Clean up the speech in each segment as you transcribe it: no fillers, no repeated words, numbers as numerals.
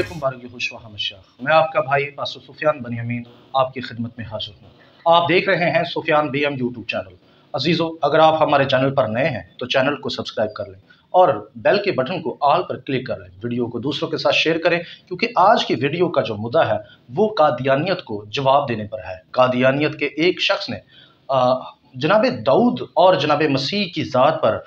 अस्सलामुअलैकुम मैं आपका भाई पास्टर सुफियान बनियामीन आपकी खिदमत में हाजिर हूँ। आप देख रहे हैं सुफियान बीएम यूट्यूब चैनल। अजीज़ों, अगर आप हमारे चैनल पर नए हैं तो चैनल को सब्सक्राइब कर लें और बेल के बटन को ऑल पर क्लिक कर लें। वीडियो को दूसरों के साथ शेयर करें, क्योंकि आज की वीडियो का जो मुद्दा है वो कादियानियत को जवाब देने पर है। कादियानियत के एक शख्स ने जनाब दाऊद और जनाब मसीह की ज़ात पर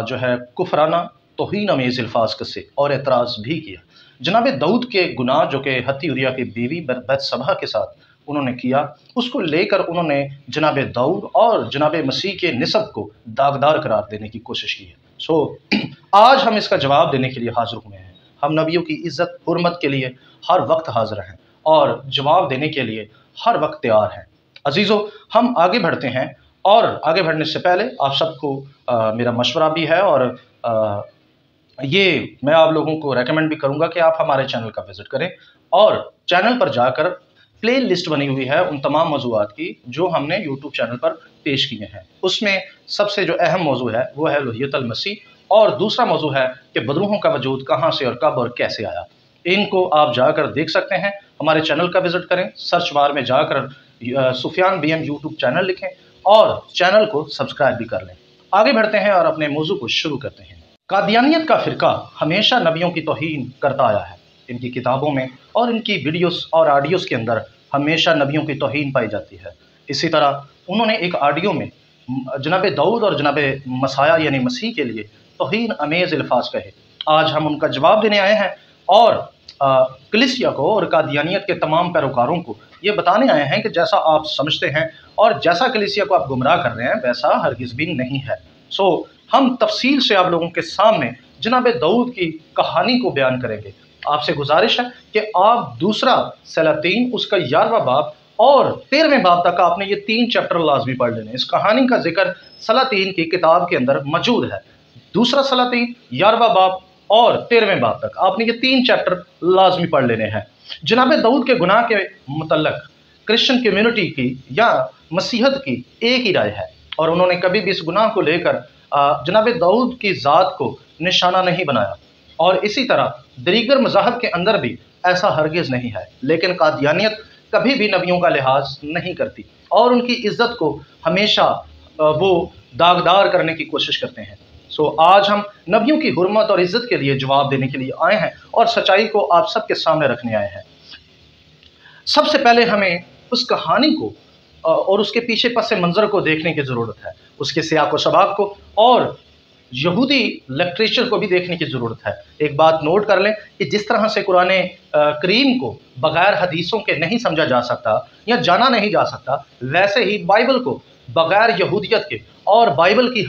जो है कुफराना तौहीन अमेज़ अल्फाज कसे और एतराज़ भी किया। जनाब दाऊद के गुनाह जो कि हत्ती उरिया की बीवी बैतशबा के साथ उन्होंने किया, उसको लेकर उन्होंने जनाब दाऊद और जनाब मसीह के निसब को दागदार करार देने की कोशिश की है। आज हम इसका जवाब देने के लिए हाजिर हुए हैं। हम नबियों की इज़्ज़त हुर्मत के लिए हर वक्त हाजिर हैं और जवाब देने के लिए हर वक्त तैयार हैं। अजीज़ों, हम आगे बढ़ते हैं और आगे बढ़ने से पहले आप सबको मेरा मशवरा भी है और ये मैं आप लोगों को रेकमेंड भी करूंगा कि आप हमारे चैनल का विज़िट करें और चैनल पर जाकर प्ले लिस्ट बनी हुई है उन तमाम मौज़ूआत की जो हमने यूट्यूब चैनल पर पेश किए हैं। उसमें सबसे जो अहम मौजू है वो है उलूहियत अल मसीह और दूसरा मौजू है कि बदरूहों का वजूद कहाँ से और कब और कैसे आया। इनको आप जाकर देख सकते हैं। हमारे चैनल का विज़िट करें, सर्च बार में जाकर सुफियान बीएम यूट्यूब चैनल लिखें और चैनल को सब्सक्राइब भी कर लें। आगे बढ़ते हैं और अपने मौजू को शुरू करते हैं। कादियानियत का फ़िरका हमेशा नबियों की तौहीन करता आया है। इनकी किताबों में और इनकी वीडियोस और ऑडियोज़ के अंदर हमेशा नबियों की तौहीन पाई जाती है। इसी तरह उन्होंने एक ऑडियो में जनाब दाऊद और जनाब मसाया यानी मसीह के लिए तौहीन अमेज़ अल्फाज कहे। आज हम उनका जवाब देने आए हैं और कलीसिया को और कादियानियत के तमाम पैरोकारों को ये बताने आए हैं कि जैसा आप समझते हैं और जैसा कलीसिया को आप गुमराह कर रहे हैं वैसा हरगिज़ भी नहीं है। हम तफसील से आप लोगों के सामने जनाब दाऊद की कहानी को बयान करेंगे। आपसे गुजारिश है कि आप दूसरा सलातीन उसका 11वां बाब और 13वें बाब तक आपने ये 3 चैप्टर लाजमी पढ़ लेने। इस कहानी का जिक्र सलातीन की किताब के अंदर मौजूद है। दूसरा सलातीन 11वां बाब और 13वें बाब तक आपने ये 3 चैप्टर लाजमी पढ़ लेने हैं। जनाब दाऊद के गुनाह के मुतल्लक क्रिश्चियन कम्युनिटी की या मसीहत की एक ही राय है और उन्होंने कभी भी इस गुनाह को लेकर जनाब दाऊद की ज़ात को निशाना नहीं बनाया और इसी तरह दीगर मज़ाहब के अंदर भी ऐसा हरगिज़ नहीं है। लेकिन कादियानियत कभी भी नबियों का लिहाज नहीं करती और उनकी इज़्ज़त को हमेशा वो दागदार करने की कोशिश करते हैं। आज हम नबियों की हुर्मत और इज़्ज़त के लिए जवाब देने के लिए आए हैं और सच्चाई को आप सबके सामने रखने आए हैं। सबसे पहले हमें उस कहानी को और उसके पीछे पस मंज़र को देखने की ज़रूरत है, उसके सियाक़ व शबाब को और यहूदी लिटरेचर को भी देखने की ज़रूरत है। एक बात नोट कर लें कि जिस तरह से कुरान करीम को बग़ैर हदीसों के नहीं समझा जा सकता या जाना नहीं जा सकता, वैसे ही बाइबल को बग़ैर यहूदियत के और बाइबल की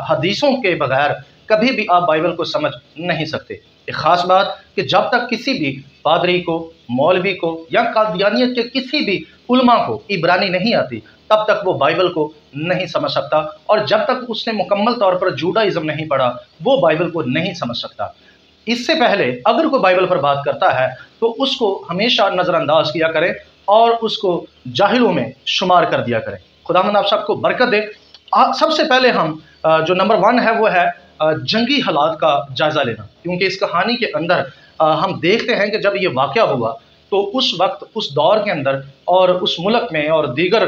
हदीसों के बग़ैर कभी भी आप बाइबल को समझ नहीं सकते। एक ख़ास बात कि जब तक किसी भी पादरी को, मौलवी को या कादियानियत के किसी भी उलमा को इब्रानी नहीं आती, तब तक वो बाइबल को नहीं समझ सकता और जब तक उसने मुकम्मल तौर पर जूडाइज़म नहीं पढ़ा वो बाइबल को नहीं समझ सकता। इससे पहले अगर कोई बाइबल पर बात करता है तो उसको हमेशा नज़रअंदाज किया करें और उसको जाहिलों में शुमार कर दिया करें। खुदावंद आप सबको बरकत दे। सबसे पहले हम जो नंबर 1 है वो है जंगी हालात का जायज़ा लेना, क्योंकि इस कहानी के अंदर हम देखते हैं कि जब ये वाक़या हुआ तो उस वक्त उस दौर के अंदर और उस मुल्क में और दीगर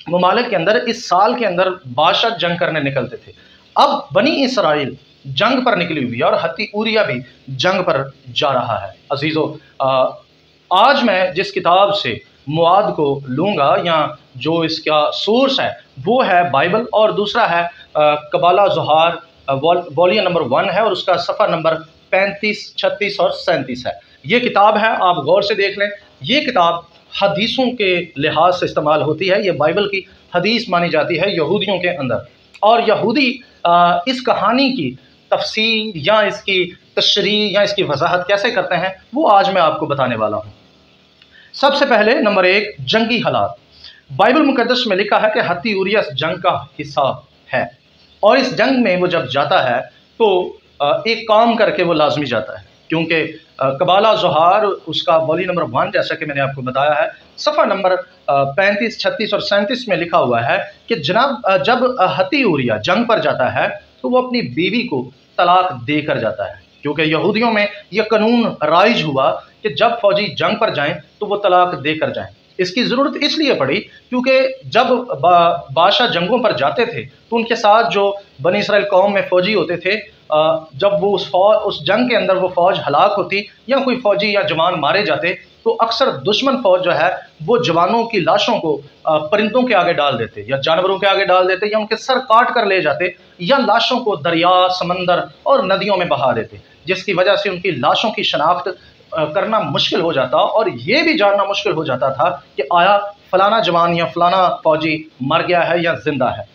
ममालिक के अंदर इस साल के अंदर बादशाह जंग करने निकलते थे। अब बनी इसराइल जंग पर निकली हुई है और हत्ती उरिया भी जंग पर जा रहा है। अजीज़ों, आज मैं जिस किताब से मुआद को लूँगा या जो इसका सोर्स है वो है बाइबल और दूसरा है कबाला ज़ुहार वॉल्यूम नंबर 1 है और उसका सफ़ा नंबर 35, 36 और 37 है। ये किताब है, आप गौर से देख लें। ये किताब हदीसों के लिहाज से इस्तेमाल होती है। ये बाइबल की हदीस मानी जाती है यहूदियों के अंदर और यहूदी इस कहानी की तफसीर या इसकी तशरीह या इसकी वजाहत कैसे करते हैं वो आज मैं आपको बताने वाला हूँ। सबसे पहले नंबर 1, जंगी हालात। बाइबल मुकद्दस में लिखा है कि हत्ती उरिया जंग का हिस्सा है और इस जंग में वो जब जाता है तो एक काम करके वो लाजमी जाता है, क्योंकि कबाला ज़ुहार उसका वॉल्यूम नंबर 1 जैसा कि मैंने आपको बताया है सफ़ा नंबर 35, 36 और 37 में लिखा हुआ है कि जब हत्ती उरिया जंग पर जाता है तो वो अपनी बीवी को तलाक देकर जाता है। क्योंकि यहूदियों में यह कानून राइज हुआ कि जब फौजी जंग पर जाएं तो वो तलाक देकर जाएं। इसकी ज़रूरत इसलिए पड़ी क्योंकि जब बादशाह जंगों पर जाते थे तो उनके साथ जो बनी इसराइल कौम में फ़ौजी होते थे, जब वो उस जंग के अंदर वो फ़ौज हलाक होती या कोई फ़ौजी या जवान मारे जाते तो अक्सर दुश्मन फ़ौज जो है वो जवानों की लाशों को परिंदों के आगे डाल देते या जानवरों के आगे डाल देते या उनके सर काट कर ले जाते या लाशों को दरिया, समंदर और नदियों में बहा देते, जिसकी वजह से उनकी लाशों की शनाख्त करना मुश्किल हो जाता और ये भी जानना मुश्किल हो जाता था कि आया फलाना जवान या फलाना फौजी मर गया है या जिंदा है।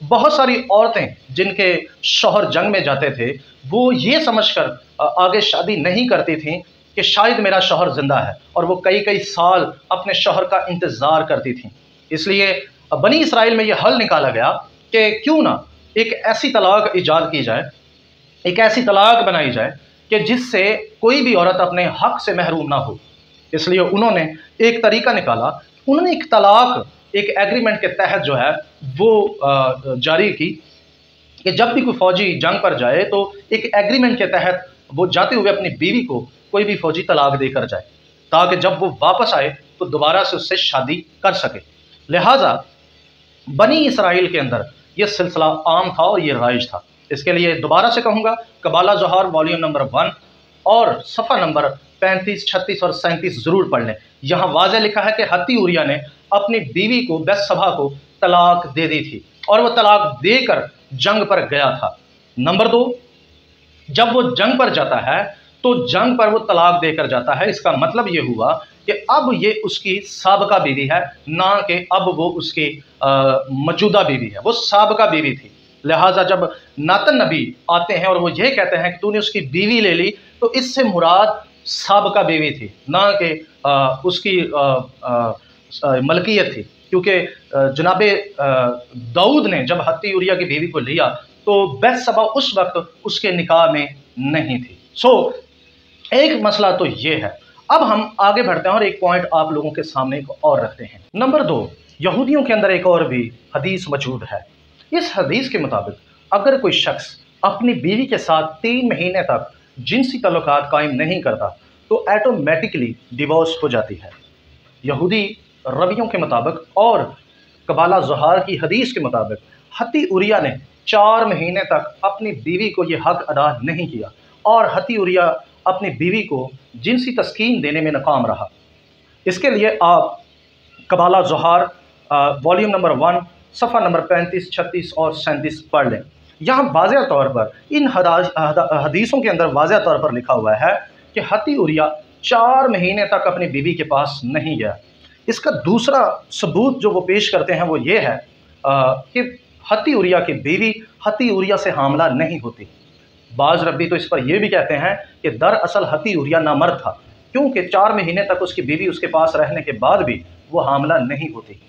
बहुत सारी औरतें जिनके शौहर जंग में जाते थे वो ये समझकर आगे शादी नहीं करती थीं कि शायद मेरा शौहर जिंदा है, और वो कई कई साल अपने शौहर का इंतज़ार करती थीं। इसलिए बनी इसराइल में यह हल निकाला गया कि क्यों ना एक ऐसी तलाक ईजाद की जाए, एक ऐसी तलाक बनाई जाए कि जिससे कोई भी औरत अपने हक से महरूम ना हो। इसलिए उन्होंने एक तरीका निकाला, उन्होंने एक तलाक एक एग्रीमेंट के तहत जो है वो जारी की कि जब भी कोई फ़ौजी जंग पर जाए तो एक एग्रीमेंट के तहत वो जाते हुए अपनी बीवी को कोई भी फ़ौजी तलाक देकर जाए, ताकि जब वो वापस आए तो दोबारा से उससे शादी कर सके। लिहाजा बनी इसराइल के अंदर ये सिलसिला आम था और ये राइज था। इसके लिए दोबारा से कहूँगा, कबाला ज़ोहार वॉल्यूम नंबर 1 और सफ़ा नंबर 35, 36 और 37 ज़रूर पढ़ लें। यहाँ वाज़ेह लिखा है कि हत्ती उरिया ने अपनी बीवी को बेसबा को तलाक दे दी थी और वह तलाक देकर जंग पर गया था। नंबर 2, जब वो जंग पर जाता है तो जंग पर वो तलाक देकर जाता है। इसका मतलब ये हुआ कि अब ये उसकी साबका बीवी है, ना कि अब वो उसकी मौजूदा बीवी है, वो साबका बीवी थी। लिहाजा जब नातन नबी आते हैं और वो ये कहते हैं कि तूने उसकी बीवी ले ली, तो इससे मुराद साबका बीवी थी, ना कि उसकी मलकियत थी। क्योंकि जनाबे दाऊद ने जब हत्ती उरिया की बीवी को लिया तो बेसबा उस वक्त उसके निकाह में नहीं थी। एक मसला तो ये है। अब हम आगे बढ़ते हैं और एक पॉइंट आप लोगों के सामने और रखते हैं। नंबर 2, यहूदियों के अंदर एक और भी हदीस मौजूद है। इस हदीस के मुताबिक अगर कोई शख्स अपनी बीवी के साथ 3 महीने तक जिनसी ताल्लुकात कायम नहीं करता तो ऑटोमेटिकली डिवोर्स हो जाती है। यहूदी रवियों के मुताबिक और कबाला ज़ोहार की हदीस के मुताबिक हत्ती उरिया ने 4 महीने तक अपनी बीवी को ये हक अदा नहीं किया और हत्ती उरिया अपनी बीवी को जिनसी तस्कीन देने में नाकाम रहा। इसके लिए आप कबाला ज़ोहार वॉल्यूम नंबर 1 सफ़ा नंबर 35, 36 और 37 पढ़ लें। यहाँ वाज़ेह तौर पर इन हदीसों के अंदर वाज़ेह तौर पर लिखा हुआ है कि हत्ती उरिया 4 महीने तक अपनी बीवी के पास नहीं गया। इसका दूसरा सबूत जो वो पेश करते हैं वो ये है कि हत्ती उरिया की बीवी हत्ती उरिया से हामला नहीं होती। बाज़ रब्बी तो इस पर यह भी कहते हैं कि दरअसल हत्ती उरिया नामर्द था, क्योंकि 4 महीने तक उसकी बीवी उसके पास रहने के बाद भी वो हामला नहीं होती।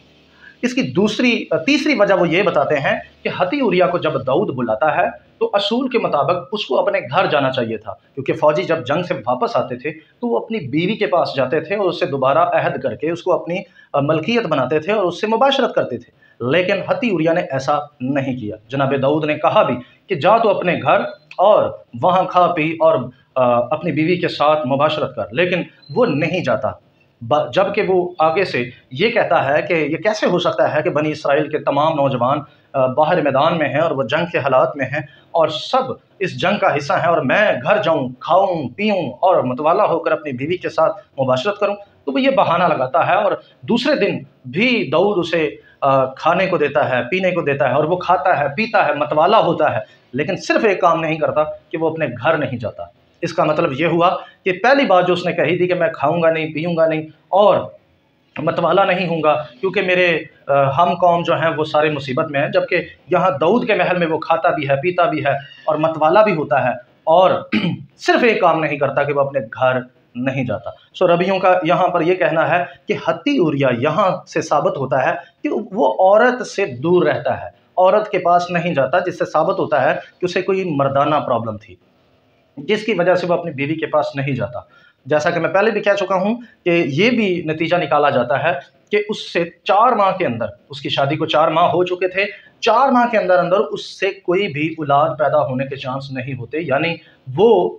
इसकी तीसरी वजह वो ये बताते हैं कि हत्ती उरिया को जब दाऊद बुलाता है तो असूल के मुताबिक उसको अपने घर जाना चाहिए था, क्योंकि फ़ौजी जब जंग से वापस आते थे तो वो अपनी बीवी के पास जाते थे और उससे दोबारा अहद करके उसको अपनी मलकियत बनाते थे और उससे मुबाशरत करते थे। लेकिन हत्ती उरिया ने ऐसा नहीं किया। जनाब दाऊद ने कहा भी कि जा तो अपने घर और वहाँ खा पी और अपनी बीवी के साथ मुबाशरत कर, लेकिन वो नहीं जाता। जबकि वो आगे से ये कहता है कि ये कैसे हो सकता है कि बनी इसराइल के तमाम नौजवान बाहर मैदान में हैं और वो जंग के हालात में हैं और सब इस जंग का हिस्सा हैं और मैं घर जाऊं, खाऊं, पीऊं और मतवाला होकर अपनी बीवी के साथ मुबाशरत करूं। तो वो ये बहाना लगाता है और दूसरे दिन भी दाऊद उसे खाने को देता है, पीने को देता है और वो खाता है, पीता है, मतवाला होता है, लेकिन सिर्फ एक काम नहीं करता कि वो अपने घर नहीं जाता। इसका मतलब ये हुआ कि पहली बात जो उसने कही थी कि मैं खाऊंगा नहीं, पीऊंगा नहीं और मतवाला नहीं हूँगा क्योंकि मेरे हम कौम जो हैं वो सारे मुसीबत में हैं, जबकि यहाँ दाऊद के महल में वो खाता भी है, पीता भी है और मतवाला भी होता है और सिर्फ एक काम नहीं करता कि वो अपने घर नहीं जाता। रबियों का यहाँ पर यह कहना है कि हत्ती उरिया यहाँ से साबित होता है कि वो औरत से दूर रहता है, औरत के पास नहीं जाता, जिससे साबित होता है कि उसे कोई मर्दाना प्रॉब्लम थी जिसकी वजह से वो अपनी बीवी के पास नहीं जाता। जैसा कि मैं पहले भी कह चुका हूँ कि ये भी नतीजा निकाला जाता है کہ اس سے 4 ماہ کے اندر، اس کی شادی کو 4 ماہ ہو چکے تھے، 4 ماہ کے اندر اندر اس سے کوئی بھی اولاد پیدا ہونے کے چانس نہیں ہوتے، یعنی وہ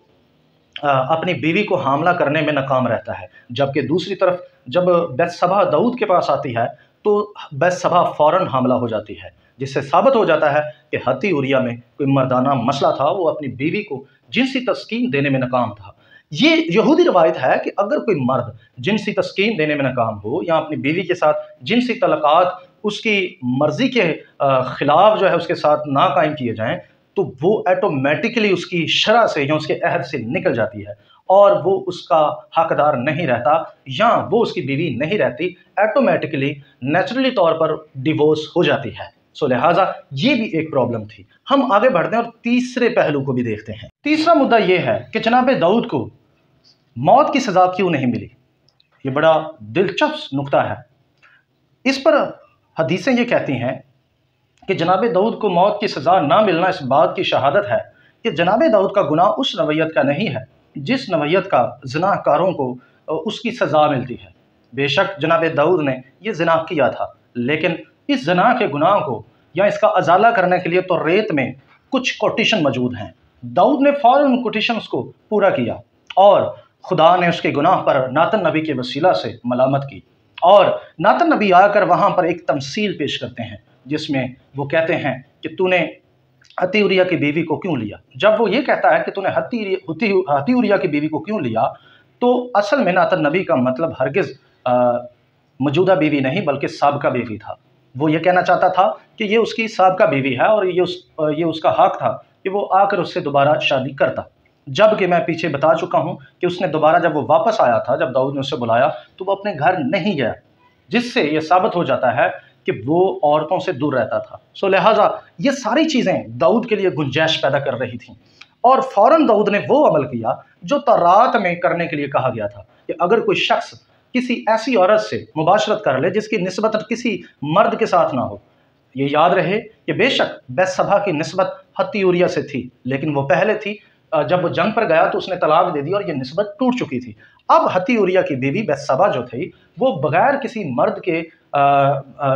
اپنی بیوی کو حاملہ کرنے میں ناکام رہتا ہے۔ جبکہ دوسری طرف جب بتشبہ داؤد کے پاس آتی ہے تو بتشبہ فوراً حاملہ ہو جاتی ہے، جس سے ثابت ہو جاتا ہے کہ حتی اوریا میں کوئی مردانہ مسئلہ تھا، وہ اپنی بیوی کو جنسی تسکین دینے میں ناکام تھا۔ یہ یہودی روایت ہے کہ اگر کوئی مرد جنسی تسکین دینے میں ناکام ہو یا اپنی بیوی کے ساتھ جنسی تعلقات اس کی مرضی کے خلاف جو ہے اس کے ساتھ نہ قائم کیے جائیں تو وہ ایٹومیٹکلی اس کی شرع سے یا اس کے عہد سے نکل جاتی ہے اور وہ اس کا حقدار نہیں رہتا یا وہ اس کی بیوی نہیں رہتی، ایٹومیٹکلی نیچرلی طور پر ڈیورس ہو جاتی ہے۔ سو لہٰذا یہ بھی ایک پرابلم تھی۔ ہم آگے بڑھتے ہیں اور تیسرے پہلو کو بھی دیکھتے ہیں۔ تیسرا مدعا یہ ہے کہ جناب داؤد کو موت کی سزا کیوں نہیں ملی۔ یہ بڑا دلچسپ نکتہ ہے۔ اس پر حدیثیں یہ کہتی ہیں کہ جناب داؤد کو موت کی سزا نہ ملنا اس بات کی شہادت ہے کہ جناب داؤد کا گناہ اس نوعیت کا نہیں ہے جس نوعیت کا زنا کاروں کو اس کی سزا ملتی ہے۔ بے شک جناب داؤد نے یہ زنا کیا تھا، لیکن اس زنا کے گناہ کو یا اس کا ازالہ کرنے کے لیے تو ریت میں کچھ کوٹیشن موجود ہیں۔ داؤد نے فوراً ان کوٹیشنز کو پورا کیا اور خدا نے اس کے گناہ پر ناتن نبی کے وسیلہ سے ملامت کی، اور ناتن نبی آ کر وہاں پر ایک تمثیل پیش کرتے ہیں جس میں وہ کہتے ہیں کہ تو نے حتی اوریا کی بیوی کو کیوں لیا۔ جب وہ یہ کہتا ہے کہ تو نے حتی اوریا کی بیوی کو کیوں لیا تو اصل میں ناتن نبی کا مطلب ہرگز موجودہ بیوی نہیں بلکہ سابقہ بیوی تھا۔ وہ یہ کہنا چاہتا تھا کہ یہ اس کی سابقہ بیوی ہے اور یہ اس کا حق تھا کہ وہ آ کر اس سے دوبارہ شادی کرتا، جبکہ میں پیچھے بتا چکا ہوں کہ اس نے دوبارہ جب وہ واپس آیا تھا، جب داؤد نے اسے بلایا تو وہ اپنے گھر نہیں گیا، جس سے یہ ثابت ہو جاتا ہے کہ وہ عورتوں سے دور رہتا تھا۔ سو لہٰذا یہ ساری چیزیں داؤد کے لیے گنجائش پیدا کر رہی تھیں، اور فوراً داؤد نے وہ عمل کیا جو تورات میں کرنے کے لیے کہا گیا تھا کہ اگر کوئی شخص کسی ایسی عورت سے مباشرت کر لے جس کی نسبت کسی مرد کے ساتھ نہ ہو، یہ یاد رہے کہ بے شک بتشبہ کی نسبت حتی اوریا سے تھی، لیکن وہ پہلے تھی، جب وہ جنگ پر گیا تو اس نے طلاق دے دی اور یہ نسبت ٹوٹ چکی تھی۔ اب حتی اوریا کی بیوی بتشبہ جو تھی وہ بغیر کسی مرد کے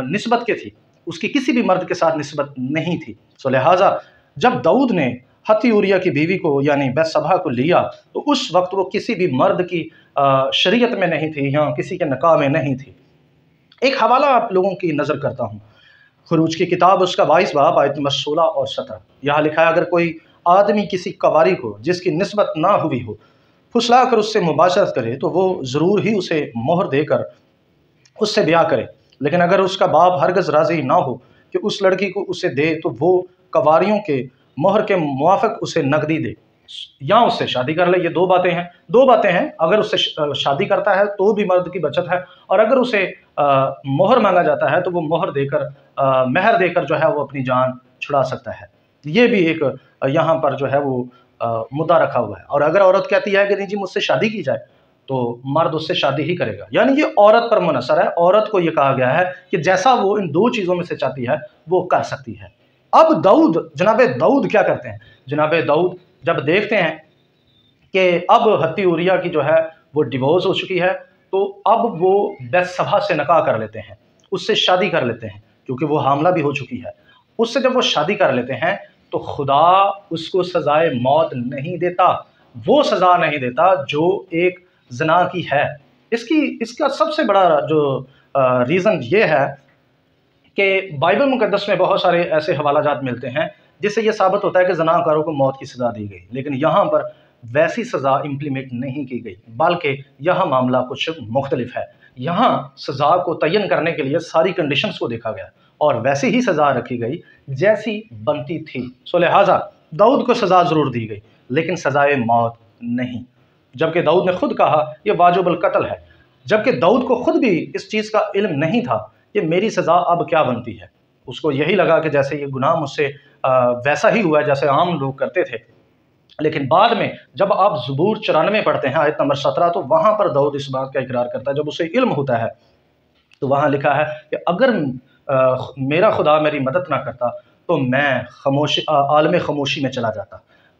نسبت کے تھی، اس کی کسی بھی مرد کے ساتھ نسبت نہیں تھی۔ سو لہٰذا جب داؤد نے حتی اوریا کی بیوی کو یعنی بتشبہ کو لیا تو اس وقت وہ کسی بھی مرد کی شریعت میں نہیں تھی یا کسی کے نکاح میں نہیں تھی۔ ایک حوالہ آپ لوگوں کی نظر کرتا ہوں، خروج کی کتاب اس کا 22 باب آیت نمبر 16 اور 17۔ یہاں لکھا ہے اگر کوئی آدمی کسی کنواری کو جس کی نسبت نہ ہوئی ہو پھسلا کر اس سے مباشرت کرے تو وہ ضرور ہی اسے مہر دے کر اس سے بیاہ کرے، لیکن اگر اس کا باپ ہرگز راضی نہ ہو کہ اس لڑکی کو اسے دے تو وہ کنواریوں کے مہر کے موافق اسے نقدی دے یا اس سے شادی کر لے۔ یہ دو باتیں ہیں۔ اگر اس سے شادی کرتا ہے تو بھی مرد کی بچت ہے، اور اگر اسے مہر مانگا جاتا ہے تو وہ مہر دے کر جو ہے وہ اپنی جان چھڑا سکتا ہے۔ یہ بھی ایک یہاں پر جو ہے وہ مدعا رکھا ہوا ہے۔ اور اگر عورت کہتی ہے کہ نہیں جی مجھ سے شادی کی جائے تو مرد اس سے شادی ہی کرے گا، یعنی یہ عورت پر منحصر ہے۔ عورت کو یہ کہا گیا ہے کہ جیسا وہ ان دو چیزوں میں سے چاہتی ہے وہ کر سکتی ہے۔ اب جناب داؤد کیا کرتے ہیں؟ جناب داؤد جب دیکھتے ہیں کہ اب حتی اوریا کی جو ہے وہ ڈیورس ہو چکی ہے تو اب وہ بتشبہ سے نکاح کر لیتے ہیں، اس سے شادی کر لیتے ہیں کیونکہ وہ حاملہ بھی ہو چکی ہے۔ اس سے جب وہ شادی کر لیتے ہیں تو خدا اس کو سزائے موت نہیں دیتا، وہ سزا نہیں دیتا جو ایک زنا کی ہے۔ اس کا سب سے بڑا جو ریزن یہ ہے کہ بائبل مقدس میں بہت سارے ایسے حوالہ جات ملتے ہیں جس سے یہ ثابت ہوتا ہے کہ زنا کاروں کو موت کی سزا دی گئی، لیکن یہاں پر ویسی سزا امپلیمنٹ نہیں کی گئی، بلکہ یہاں معاملہ کچھ مختلف ہے۔ یہاں سزا کو تعین کرنے کے لیے ساری کنڈیشنز کو دیکھا گیا اور ویسی ہی سزا رکھی گئی جیسی بنتی تھی۔ سو لہٰذا داؤد کو سزا ضرور دی گئی لیکن سزائے موت نہیں، جبکہ داؤد نے خود کہا یہ واجب القتل ہے، جبکہ داؤد کو خود بھی اس چیز کا علم نہیں تھا کہ میری سزا اب کیا بنتی ہے۔ اس کو یہی لگا کہ جیسے یہ گناہ مجھ سے ویسا ہی ہوا ہے جیسے عام لوگ کرتے تھے، لیکن بعد میں جب آپ زبور 94 پڑھتے ہیں آیت نمبر 17 تو وہاں پر داؤد اس بات کا اقرار کرتا ہے، جب اسے علم ہوتا ہے تو وہاں لکھا ہے کہ اگر میرا خدا میری مدد نہ کرتا تو میں عالم خاموشی میں چلا جاتا۔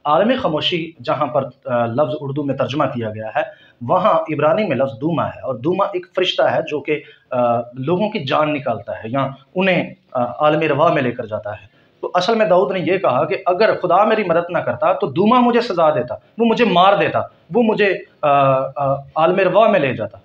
عالم خاموشی جہاں پر لفظ اردو میں ترجمہ کیا گیا ہے، وہاں عبرانی میں لفظ دوما ہے، اور دوما ایک فرشتہ ہے جو کہ لوگوں کی جان نکالتا ہے یا انہیں عالم رواح میں لے کر جاتا ہے۔ تو اصل میں داؤد نے یہ کہا کہ اگر خدا میری مدد نہ کرتا تو دوما مجھے سزا دیتا، وہ مجھے مار دیتا، وہ مجھے عالم رواح میں لے جاتا۔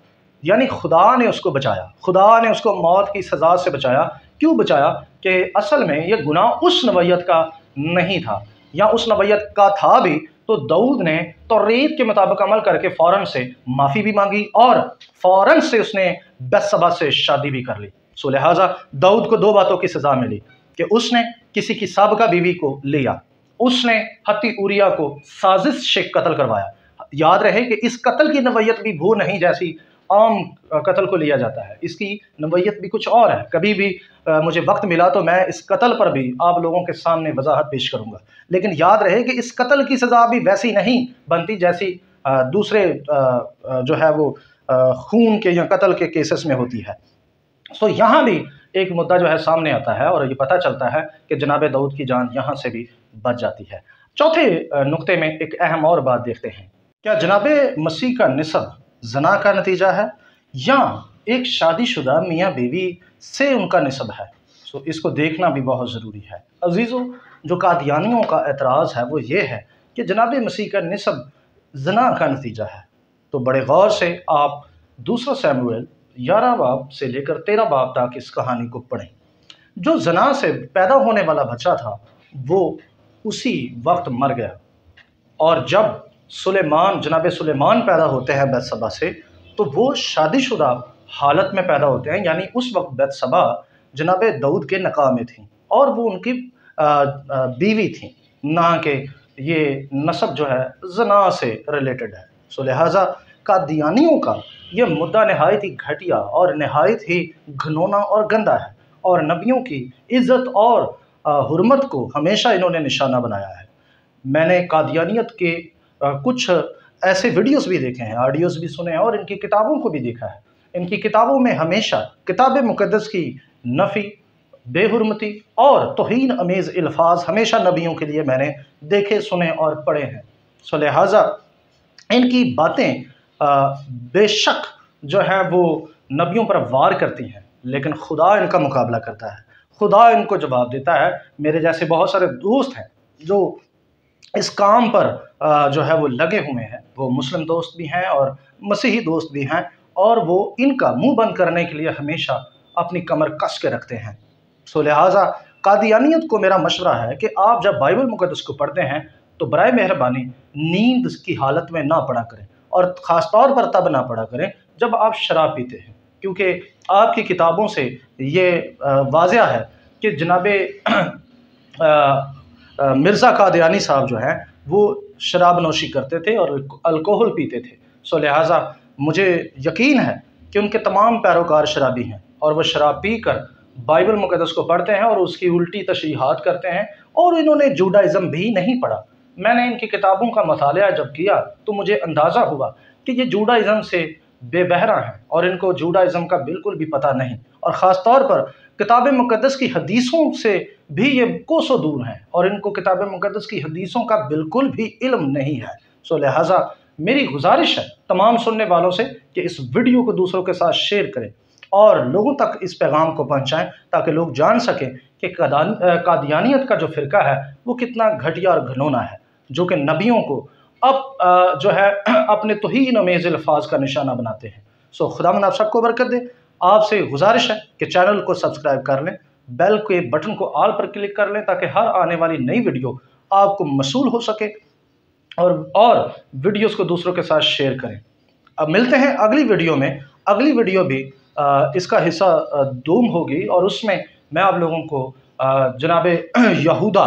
یعنی خدا نے اس کو بچایا، خدا نے اس کو موت کی سزا سے بچایا۔ کیوں بچایا؟ کہ اصل میں یہ گناہ اس نوعیت کا نہیں تھا، یا اس نوعیت کا تھا بھی تو داؤد نے توریت کے مطابق عمل کر کے فوراً سے معافی بھی مانگی اور فوراً سے اس نے بتشبہ سے شادی بھی کر لی۔ سو لہٰذا داؤد کو 2 باتوں کی سزا ملی کہ اس نے کسی کی سابقہ بیوی کو لیا، اس نے حتی اوریا کو سازش سے قتل کروایا۔ یاد رہے کہ اس قتل کی نوعیت بھی وہ نہیں جیسی عام قتل کو لیا جاتا ہے، اس کی نوعیت بھی کچھ اور ہے۔ کبھی بھی مجھے وقت ملا تو میں اس قتل پر بھی آپ لوگوں کے سامنے وضاحت پیش کروں گا، لیکن یاد رہے کہ اس قتل کی سزا بھی ویسی نہیں بنتی جیسی دوسرے جو ہے وہ خون کے یا قتل کے کیسز میں ہوتی ہے۔ سو یہاں بھی ایک مدعا جو ہے سامنے آتا ہے اور یہ پتہ چلتا ہے کہ جناب داؤد کی جان یہاں سے بھی بچ جاتی ہے۔ چوتھے نقطے میں ایک اہم اور بات دیکھتے ہیں، کیا جناب مسیح کا نسب زنا کا نتیجہ ہے یا ایک شادی شدہ میاں بیوی سے ان کا نسب ہے؟ سو اس کو دیکھنا بھی بہت ضروری ہے۔ عزیزو، جو قادیانیوں کا اعتراض ہے وہ یہ ہے کہ جناب مسیح کا نسب زنا کا نتیجہ ہے، تو بڑے غور سے آپ 2 سیموئیل 11 باب سے لے کر 13 باب تک اس کہانی کو پڑھیں۔ جو زنا سے پیدا ہونے والا بچہ تھا وہ اسی وقت مر گیا، اور جب جناب سلیمان پیدا ہوتے ہیں بتشبہ سے تو وہ شادی شدہ حالت میں پیدا ہوتے ہیں، یعنی اس وقت بتشبہ جناب داؤد کے نکاح میں تھیں اور وہ ان کی بیوی تھیں، نہ کہ یہ نسب جو ہے زنا سے ریلیٹڈ ہے۔ سو لہٰذا قادیانیوں کا یہ مدعا نہایت ہی گھٹیا اور نہایت ہی گھنونا اور گندا ہے، اور نبیوں کی عزت اور حرمت کو ہمیشہ انہوں نے نشانہ بنایا ہے۔ میں نے قادیانیت کے کچھ ایسے ویڈیوز بھی دیکھے ہیں، آڈیوز بھی سنے ہیں، اور ان کی کتابوں کو بھی دیکھا ہے۔ ان کی کتابوں میں ہمیشہ کتاب مقدس کی نفی، بے حرمتی اور توہین امیز الفاظ ہمیشہ نبیوں کے لیے میں نے دیکھے، سنے اور پڑھے ہیں۔ سو لہٰذا ان کی باتیں بے شک جو ہے وہ نبیوں پر وار کرتی ہیں، لیکن خدا ان کا مقابلہ کرتا ہے، خدا ان کو جواب دیتا ہے۔ میرے جیسے بہت سارے دوست ہیں جو اس کام پر جو ہے وہ لگے ہوئے ہیں، وہ مسلم دوست بھی ہیں اور مسیحی دوست بھی ہیں، اور وہ ان کا منہ بند کرنے کے لیے ہمیشہ اپنی کمر کس کے رکھتے ہیں۔ سو لہٰذا قادیانیت کو میرا مشورہ ہے کہ آپ جب بائبل مقدس کو پڑھتے ہیں تو برائے مہربانی نیند کی حالت میں نہ پڑھا کریں، اور خاص طور پر تب نہ پڑھا کریں جب آپ شراب پیتے ہیں، کیونکہ آپ کی کتابوں سے یہ واضح ہے کہ جناب مرزا قادیانی صاحب جو ہیں وہ شراب نوشی کرتے تھے اور الکوہل پیتے تھے۔ سو لہٰذا مجھے یقین ہے کہ ان کے تمام پیروکار شرابی ہیں، اور وہ شراب پی کر بائبل مقدس کو پڑھتے ہیں اور اس کی الٹی تشریحات کرتے ہیں، اور انہوں نے جوڈائزم بھی نہیں پڑھا۔ میں نے ان کی کتابوں کا مطالعہ جب کیا تو مجھے اندازہ ہوا کہ یہ جوڈائزم سے بے بہرا ہیں اور ان کو جوڈائزم کا بالکل بھی پتہ نہیں، اور خاص طور پر کتاب مقدس کی حدیثوں سے بھی یہ کوسوں دور ہیں، اور ان کو کتاب مقدس کی حدیثوں کا بالکل بھی علم نہیں ہے۔ سو لہٰذا میری گزارش ہے تمام سننے والوں سے کہ اس ویڈیو کو دوسروں کے ساتھ شیئر کریں اور لوگوں تک اس پیغام کو پہنچائیں تاکہ لوگ جان سکیں کہ قادیانیت کا جو فرقہ ہے وہ کتنا گھٹیا اور گھنونا ہے، جو کہ نبیوں کو اب جو ہے اپنے توہین امیز الفاظ کا نشانہ بناتے ہیں۔ سو خداوند آپ سب کو برکت دے۔ آپ سے گزارش ہے کہ چینل کو سبسکرائب کر لیں، بیل کے بٹن کو آل پر کلک کر لیں تاکہ ہر آنے والی نئی ویڈیو آپ کو موصول ہو سکے، اور ویڈیوز کو دوسروں کے ساتھ شیئر کریں۔ اب ملتے ہیں اگلی ویڈیو میں۔ اگلی ویڈیو بھی اس کا حصہ دوم ہوگی، اور اس میں میں آپ لوگوں کو جناب یہودا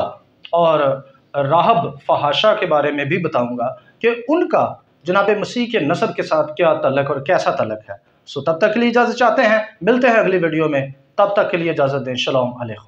اور راہب فحاشہ کے بارے میں بھی بتاؤں گا کہ ان کا جناب مسیح کے نسب کے ساتھ کیا تعلق اور کیسا تعلق ہے۔ سو تب تک کے لیے اجازت چاہتے ہیں، ملتے ہیں اگلی ویڈیو میں، تب تک کے لیے اجازت دیں۔ شلوم علیکم۔